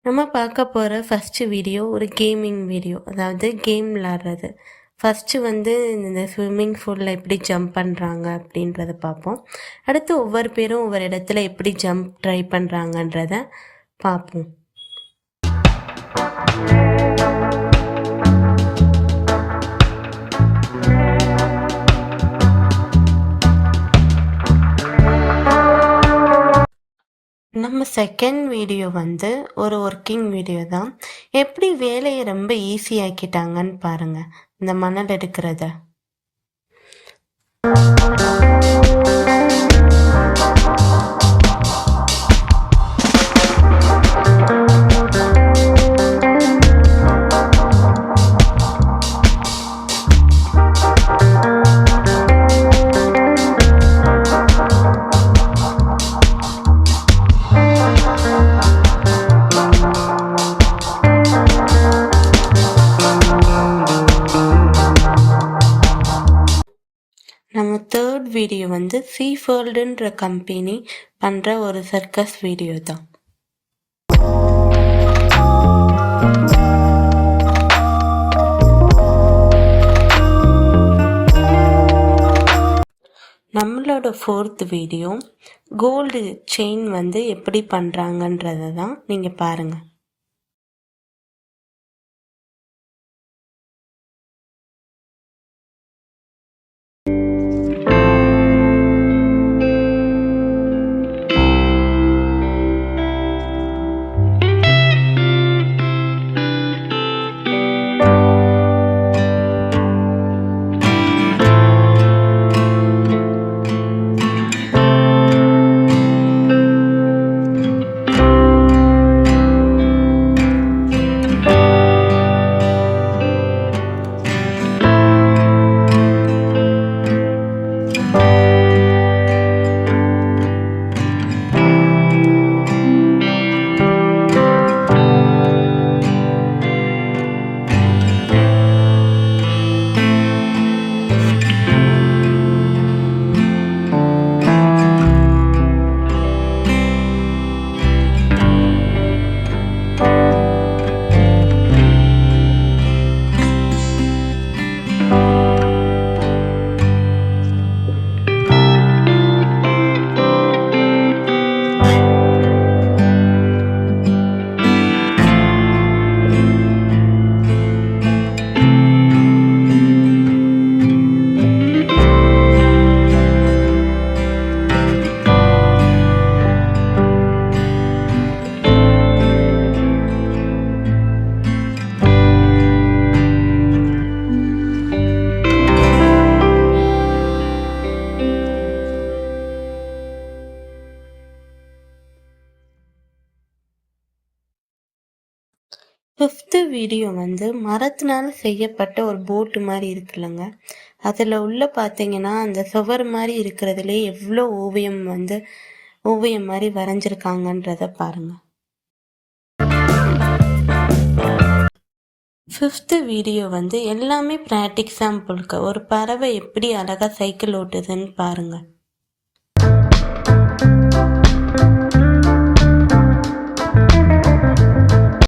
நம்ம பார்க்க போகிற ஃபஸ்ட்டு வீடியோ ஒரு கேமிங் வீடியோ, அதாவது கேம் விளாட்றது. ஃபஸ்ட்டு இந்த ஸ்விம்மிங் பூலில் எப்படி ஜம்ப் பண்ணுறாங்க அப்படின்றத பார்ப்போம். அடுத்து ஒவ்வொரு பேரும் ஒவ்வொரு இடத்துல எப்படி ஜம்ப் ட்ரை பண்ணுறாங்கன்றத பார்ப்போம். நம்ம செகண்ட் வீடியோ ஒரு ஒர்க்கிங் வீடியோ தான். எப்படி வேலையை ரொம்ப ஈஸியாக்கிட்டாங்கன்னு பாருங்கள், இந்த மணல் எடுக்கிறத. நம்ம தேர்ட் வீடியோ சீஃபேர்ல்டுன்ற கம்பெனி பண்ணுற ஒரு சர்க்கஸ் வீடியோ தான். நம்மளோட ஃபோர்த் வீடியோ கோல்டு செயின் எப்படி பண்ணுறாங்கன்றதை தான் நீங்கள் பாருங்கள். ஃபிஃப்த்து வீடியோ மரத்தினால செய்யப்பட்ட ஒரு போட்டு மாதிரி இருக்குல்லங்க, அதில் உள்ள பார்த்தீங்கன்னா அந்த சுவர் மாதிரி இருக்கிறதுலே எவ்வளோ ஓவியம் மாதிரி வரைஞ்சிருக்காங்கன்றத பாருங்கள். ஃபிஃப்த்து வீடியோ எல்லாமே ப்ராக்டிக் சாம்பிளுக்கு ஒரு பறவை எப்படி அழகாக சைக்கிள் ஓட்டுதுன்னு பாருங்கள்.